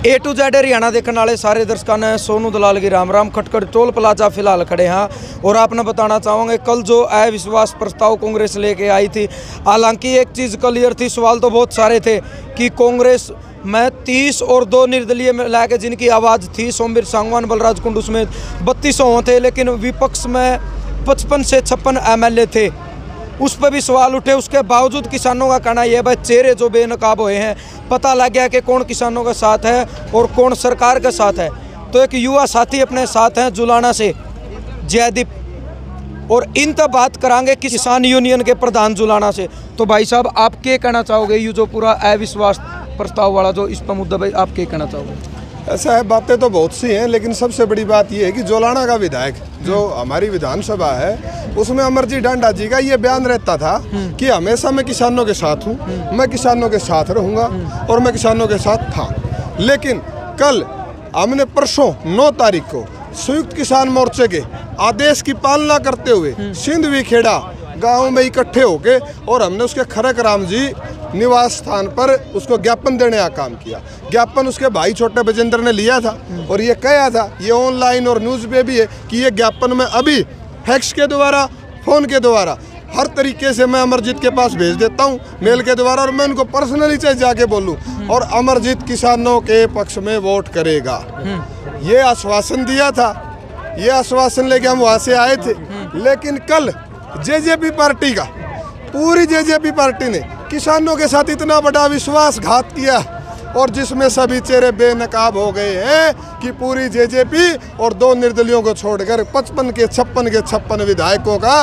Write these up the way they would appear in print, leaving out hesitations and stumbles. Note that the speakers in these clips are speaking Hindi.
A to Z हरियाणा देखने वाले सारे दर्शकों ने सोनू दलाल की राम राम। खटखट टोल प्लाजा फिलहाल खड़े हैं और आपने बताना चाहूँगे कल जो अविश्वास प्रस्ताव कांग्रेस लेके आई थी, हालांकि एक चीज़ क्लियर थी, सवाल तो बहुत सारे थे कि कांग्रेस में 30 और 2 निर्दलीय मिला के जिनकी आवाज़ थी, सोमवीर सांगवान, बलराज कुंडू समेत 32 थे, लेकिन विपक्ष में 55 से 56 MLA थे, उस पर भी सवाल उठे। उसके बावजूद किसानों का कहना यह भाई चेहरे जो बेनकाब हुए हैं, पता लग गया कि कौन किसानों के साथ है और कौन सरकार के साथ है। तो एक युवा साथी अपने साथ हैं जुलाना से जयदीप, और इन तक बात करांगे किसान यूनियन के प्रधान जुलाना से। तो भाई साहब आप क्या कहना चाहोगे, ये जो पूरा अविश्वास प्रस्ताव वाला जो इस पर मुद्दा, भाई आप क्या कहना चाहोगे? ऐसा है, बातें तो बहुत सी हैं, लेकिन सबसे बड़ी बात यह है कि जोलाना का विधायक जो हमारी विधानसभा है, उसमें अमरजीत डांडा जी का ये बयान रहता था कि हमेशा मैं किसानों के साथ हूँ, मैं किसानों के साथ रहूँगा और मैं किसानों के साथ था। लेकिन कल हमने परसों 9 तारीख को संयुक्त किसान मोर्चे के आदेश की पालना करते हुए सिंध विखेड़ा गाँव में इकट्ठे होके और हमने उसके खरक राम जी निवास स्थान पर उसको ज्ञापन देने का काम किया। ज्ञापन उसके भाई छोटे बजेंद्र ने लिया था और ये कहा था, ये ऑनलाइन और न्यूज़ पे भी है कि ये ज्ञापन मैं अभी फैक्स के द्वारा, फ़ोन के द्वारा, हर तरीके से मैं अमरजीत के पास भेज देता हूँ, मेल के द्वारा, और मैं उनको पर्सनली चाहे जाके बोलूँ और अमरजीत किसानों के पक्ष में वोट करेगा। ये आश्वासन दिया था, ये आश्वासन लेके हम वहाँ से आए थे। लेकिन कल जेजेपी पार्टी का, पूरी जेजेपी पार्टी ने किसानों के साथ इतना बड़ा विश्वासघात किया और जिसमें सभी चेहरे बेनकाब हो गए हैं कि पूरी जेजेपी और 2 निर्दलियों को छोड़कर 55 के 56 विधायकों का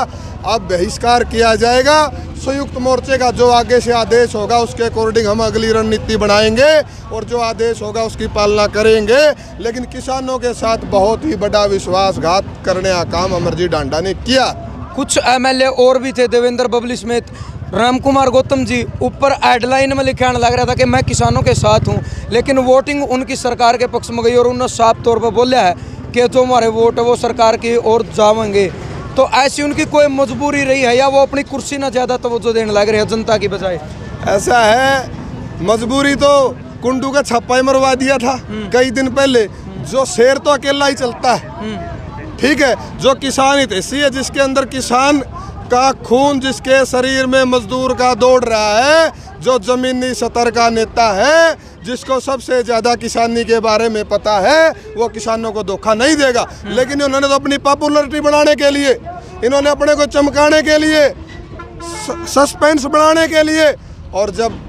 अब बहिष्कार किया जाएगा। संयुक्त मोर्चे का जो आगे से आदेश होगा उसके अकॉर्डिंग हम अगली रणनीति बनाएंगे और जो आदेश होगा उसकी पालना करेंगे। लेकिन किसानों के साथ बहुत ही बड़ा विश्वासघात करने का काम अमरजीत डांडा ने किया। कुछ MLA और भी थे, देवेंद्र बबली समेत राम कुमार गौतम जी, ऊपर हेडलाइन में लिखा लग रहा था कि मैं किसानों के साथ हूं, लेकिन वोटिंग उनकी सरकार के पक्ष में गई और उन्होंने साफ तौर पर बोला है कि जो हमारे वोट है वो सरकार की ओर जाएंगे। तो ऐसी उनकी कोई मजबूरी रही है या वो अपनी कुर्सी ना ज़्यादा तवज्जो देने लग रहे हैं जनता की बजाय? ऐसा है, मजबूरी तो कुंडू का छप्पा ही मरवा दिया था कई दिन पहले। जो शेर तो अकेला ही चलता है, ठीक है, जो किसान हितैषी है, जिसके अंदर किसान का खून, जिसके शरीर में मजदूर का दौड़ रहा है, जो जमीनी सतर का नेता है, जिसको सबसे ज़्यादा किसानी के बारे में पता है, वो किसानों को धोखा नहीं देगा। लेकिन उन्होंने तो अपनी पॉपुलरिटी बढ़ाने के लिए, इन्होंने अपने को चमकाने के लिए, सस्पेंस बढ़ाने के लिए, और जब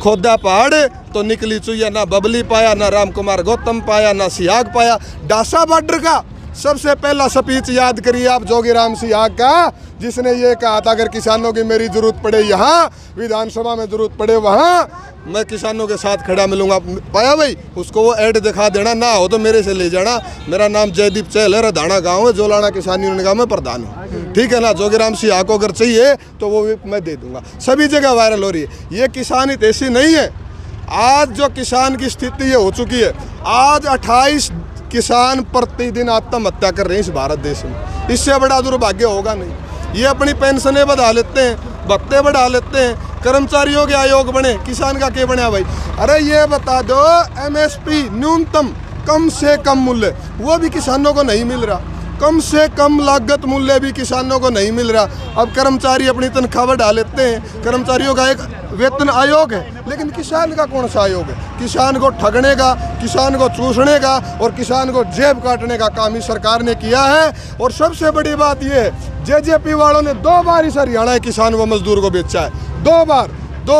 खोदा पहाड़ तो निकली चुईया, ना बबली पाया, ना राम कुमार गौतम पाया, ना सियाग पाया। डासा बॉर्डर का सबसे पहला स्पीच याद करिए आप, जोगीराम सियाग का, जिसने ये कहा था अगर किसानों की मेरी जरूरत पड़े यहाँ, विधानसभा में जरूरत पड़े वहाँ, मैं किसानों के साथ खड़ा मिलूंगा। पाया भाई, उसको वो ऐड दिखा देना, ना हो तो मेरे से ले जाना। मेरा नाम जयदीप चहल है, रधाना गाँव है, जोलाना किसान यूनियन का मैं प्रधान हूँ, ठीक है ना। जोगीराम सियाग को अगर चाहिए तो वो मैं दे दूंगा। सभी जगह वायरल हो रही है। ये किसान हितैषी नहीं है। आज जो किसान की स्थिति हो चुकी है, आज 28 किसान प्रतिदिन आत्महत्या कर रहे हैं इस भारत देश में। इससे बड़ा दुर्भाग्य होगा नहीं। ये अपनी पेंशनें बढ़ा लेते हैं, भत्ते बढ़ा लेते हैं, कर्मचारियों के आयोग बने, किसान का क्या बना भाई? अरे ये बता दो, MSP न्यूनतम कम से कम मूल्य वो भी किसानों को नहीं मिल रहा, कम से कम लागत मूल्य भी किसानों को नहीं मिल रहा। अब कर्मचारी अपनी तनख्वाह बढ़ा लेते हैं, कर्मचारियों का एक वेतन आयोग है, लेकिन किसान का कौन सा आयोग है? किसान को ठगने का, किसान को चूसने का और किसान को जेब काटने का काम ही सरकार ने किया है। और सबसे बड़ी बात यह है, जेजेपी वालों ने 2 बार इस हरियाणा के किसान व मजदूर को बेचा है। 2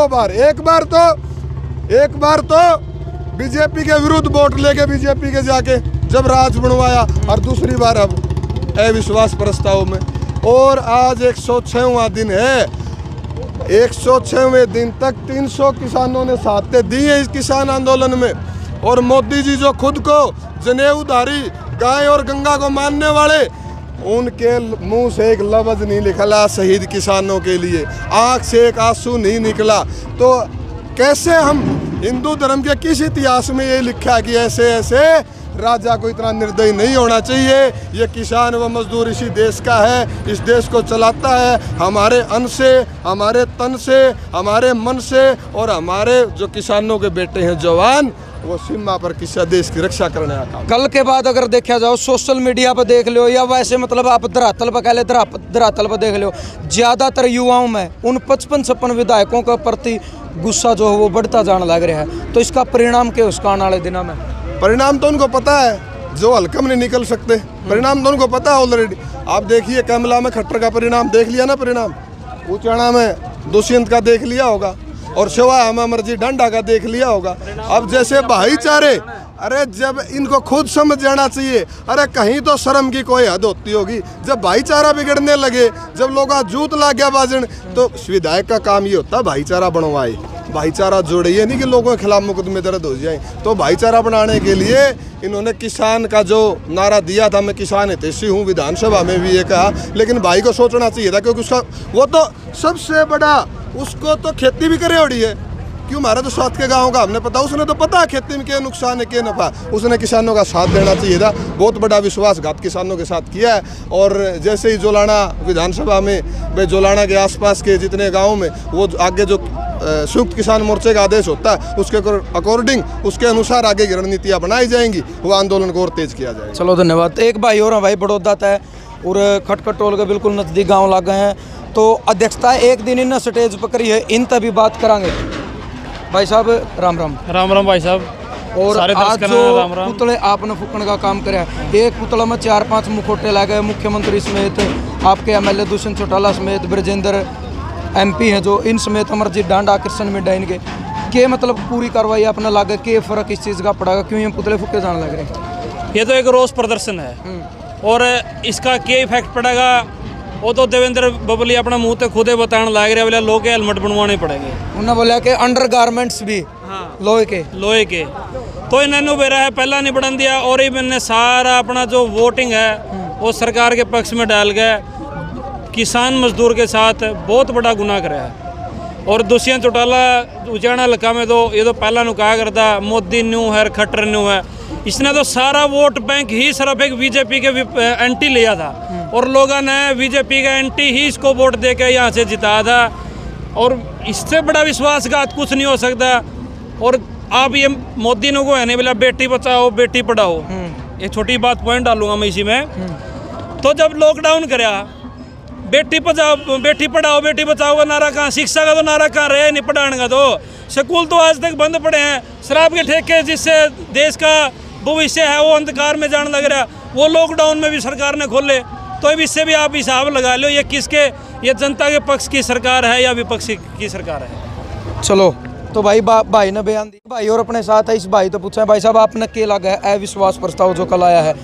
बार। एक बार तो बीजेपी के विरुद्ध वोट लेके बीजेपी के जाके जब राज बनवाया, और दूसरी बार अब अविश्वास प्रस्ताव में। और आज 106वां दिन है, 106वें दिन तक 300 किसानों ने साथ दी है इस किसान आंदोलन में। और मोदी जी जो खुद को जनेऊधारी, गाय और गंगा को मानने वाले, उनके मुंह से एक लफ्ज़ नहीं निकला शहीद किसानों के लिए, आँख से एक आंसू नहीं निकला। तो कैसे हम हिंदू धर्म के किस इतिहास में ये लिखा कि ऐसे ऐसे राजा को इतना निर्दयी नहीं होना चाहिए। ये किसान व मजदूर इसी देश का है, इस देश को चलाता है हमारे अन्न से, हमारे तन से, हमारे मन से, और हमारे जो किसानों के बेटे हैं जवान, वो सीमा पर किसी देश की रक्षा करने का काम। कल के बाद अगर देखा जाओ सोशल मीडिया पर देख लो या वैसे मतलब आप धरातल पर कह ले धरातल पर देख लो, ज़्यादातर युवाओं में उन 55-56 विधायकों के प्रति गुस्सा जो है वो बढ़ता जाने लग रहा है। तो इसका परिणाम क्या उसका आने वाले दिनों में? परिणाम तो उनको पता है, जो हल्का में नहीं निकल सकते। परिणाम तो उनको पता है ऑलरेडी। आप देखिए कैमला में खट्टर का परिणाम देख लिया ना, परिणाम उचाणा में दुष्यंत का देख लिया होगा, और शिवा हमें मर्जी डंडा का देख लिया होगा। अब जैसे भाईचारे, अरे जब इनको खुद समझ जाना चाहिए, अरे कहीं तो शर्म की कोई हद होती होगी। जब भाईचारा बिगड़ने लगे, जब लोग जूत ला गया बाजन, तो विधायक का काम ये होता है भाईचारा बनवाए, भाईचारा जोड़े। ये नहीं कि लोगों के खिलाफ मुकदमे दर्ज हो जाए। तो भाईचारा बनाने के लिए इन्होंने किसान का जो नारा दिया था, मैं किसान हितैषी हूँ, विधानसभा में भी ये कहा, लेकिन भाई को सोचना चाहिए था, क्योंकि उसका वो तो सबसे बड़ा, उसको तो खेती भी करे ओड़ी है। क्यों? हमारा तो साथ के गाँव का हमने पता, उसने तो पता खेती में क्या नुकसान है क्या नफा, उसने किसानों का साथ देना चाहिए था। बहुत बड़ा विश्वासघात किसानों के साथ किया है। और जैसे ही जोलाना विधानसभा में, भाई जोलाना के आसपास के जितने गाँव में वो आगे जो संयुक्त किसान मोर्चे का आदेश होता है, उसके अकॉर्डिंग, उसके अनुसार आगे की रणनीतियाँ बनाई जाएंगी, वो आंदोलन को और तेज किया जाएगा। चलो धन्यवाद। एक भाई और भाई बड़ौदा है और खटखट टोल के बिल्कुल नज़दीक गाँव लग गए हैं, तो अध्यक्षता एक दिन इन स्टेज पर करी है, इन तभी बात करांगे। भाई साहब राम राम। राम राम भाई साहब। और सारे आज राम जो राम। पुतले आपने फूकने का काम कराया, एक पुतला में 4-5 मुखोटे लगे, मुख्यमंत्री समेत, आपके एमएलए दुष्यंत चौटाला समेत, ब्रजेंद्र एमपी हैं जो, इन समेत अमरजीत डांडा, कृष्ण मिड्डा, इनके के मतलब पूरी कार्रवाई अपना लागे, के फर्क इस चीज़ का पड़ेगा, क्यों ये पुतले फूके जाने लग रहे हैं? ये तो एक रोष प्रदर्शन है, और इसका क्या इफेक्ट पड़ेगा वो तो देवेंद्र बबली अपना मुंह तो खुदे बताने लग रहे, बोले लोग के हेलमेट बनवाने पड़ेंगे। उन्होंने बोला कि अंडर गारमेंट्स भी लोहे के तो इन्होंने बेरा है पहला नहीं बढ़न दिया, और इन्होंने सारा अपना जो वोटिंग है वो सरकार के पक्ष में डाल गए, किसान मजदूर के साथ बहुत बड़ा गुनाह कराया है। और दुष्यंत चौटाला उचाणा इलाका में तो ये तो पहला नु कहा करता मोदी न्यू है, खट्टर न्यू है, इसने तो सारा वोट बैंक ही सिर्फ एक बीजेपी के एंटी लिया था, और लोगों ने बीजेपी का एंटी ही इसको वोट दे के यहाँ से जिता था, और इससे बड़ा विश्वासघात कुछ नहीं हो सकता। और आप ये मोदी ने को है नहीं बोला बेटी बचाओ बेटी पढ़ाओ, एक छोटी बात पॉइंट डालूंगा मैं इसी में। तो जब लॉकडाउन कराया, बेटी पढ़ाओ बेटी बचाओ का नारा कहाँ, शिक्षा का तो नारा कहाँ रहे नहीं, पढ़ाने का तो स्कूल तो आज तक बंद पड़े हैं, शराब के ठेके जिससे देश का भविष्य है वो अंधकार में जाने लग रहा, वो लॉकडाउन में भी सरकार ने खोले। तो इससे भी आप हिसाब लगा लो ये किसके, ये जनता के पक्ष की सरकार है या विपक्ष की सरकार है। चलो तो भाई भाई ने बयान दिया, भाई और अपने साथ है इस भाई तो पूछा है, भाई साहब आपने क्या लगा है अविश्वास प्रस्ताव जो कल आया है?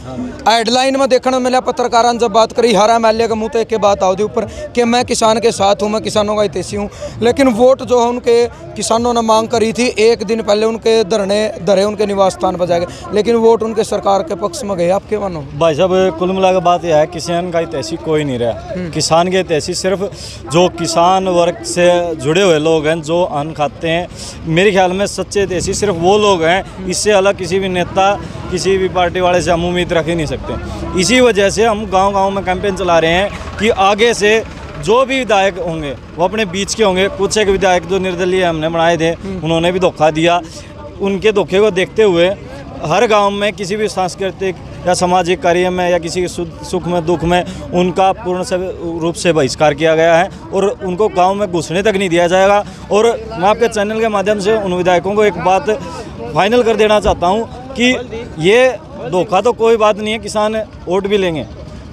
हेडलाइन में देखने मिला, पत्रकारों ने जब बात करी, हर एमएलए के मुँह तक के बात आओ ऊपर कि मैं किसान के साथ हूँ, मैं किसानों का हितैषी हूँ, लेकिन वोट जो है उनके किसानों ने मांग करी थी, एक दिन पहले उनके धरे उनके निवास स्थान पर जाएंगे, लेकिन वोट उनके सरकार के पक्ष में गए। आप क्या मानो? भाई साहब कुल मिलाकर बात यह है, किसान का हितैषी कोई नहीं रहा। किसान के हितैषी सिर्फ जो किसान वर्ग से जुड़े हुए लोग हैं, जो अन्न खाते हैं, मेरे ख्याल में सच्चे हितैषी सिर्फ वो लोग हैं। इससे अलग किसी भी नेता, किसी भी पार्टी वाले से हम उम्मीद रख ही नहीं सकते। इसी वजह से हम गांव-गांव में कैंपेन चला रहे हैं कि आगे से जो भी विधायक होंगे वो अपने बीच के होंगे। कुछ एक विधायक जो निर्दलीय हमने बनाए थे, उन्होंने भी धोखा दिया। उनके धोखे को देखते हुए हर गांव में किसी भी सांस्कृतिक या सामाजिक कार्य में या किसी के सुख में दुख में उनका पूर्ण रूप से बहिष्कार किया गया है, और उनको गांव में घुसने तक नहीं दिया जाएगा। और मैं आपके चैनल के माध्यम से उन विधायकों को एक बात फाइनल कर देना चाहता हूं कि ये धोखा तो कोई बात नहीं है, किसान वोट भी लेंगे,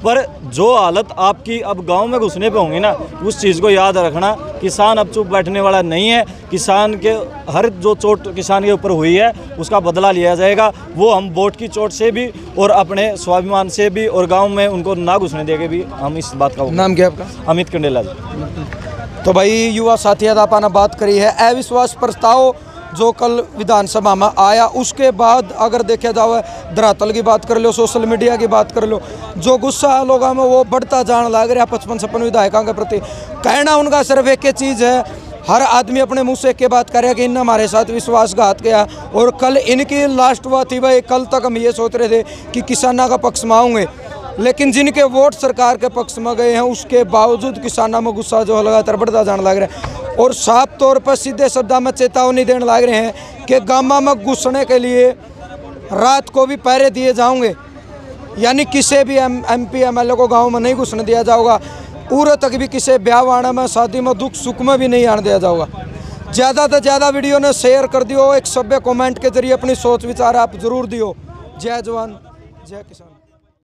पर जो हालत आपकी अब गांव में घुसने पे होंगी ना, उस चीज़ को याद रखना। किसान अब चुप बैठने वाला नहीं है। किसान के हर जो चोट किसान के ऊपर हुई है उसका बदला लिया जाएगा। वो हम वोट की चोट से भी और अपने स्वाभिमान से भी और गांव में उनको ना घुसने देके भी हम इस बात का। नाम क्या आपका? अमित कंडेला जी। तो भाई युवा साथी आपने बात करी है अविश्वास प्रस्ताव जो कल विधानसभा में आया, उसके बाद अगर देखा जाए धरातल की बात कर लो, सोशल मीडिया की बात कर लो, जो गुस्सा लोगों में वो बढ़ता जाने लग रहा है 55-56 विधायकों के प्रति। कहना उनका सिर्फ एक चीज़ है, हर आदमी अपने मुंह से एक बात करे कि इन्होंने हमारे साथ विश्वासघात किया। और कल इनकी लास्ट बात थी भाई, कल तक हम ये सोच रहे थे कि किसानों का पक्ष में आऊँगे, लेकिन जिनके वोट सरकार के पक्ष में गए हैं उसके बावजूद किसानों में गुस्सा जो लगातार बढ़ता जाने लग रहा है। और साफ तौर पर सीधे शब्दों में चेतावनी देने लग रहे हैं कि गामा में घुसने के लिए रात को भी पहरे दिए जाओगे, यानी किसी भी MP MLA को गांव में नहीं घुसने दिया जाएगा। पूरे तक भी किसी ब्याह वाणा में, शादी में, दुख सुख में भी नहीं आने दिया जाएगा। ज़्यादा से ज़्यादा वीडियो ने शेयर कर दियो, एक सभ्य कमेंट के जरिए अपनी सोच विचार आप जरूर दियो। जय जवान जय किसान।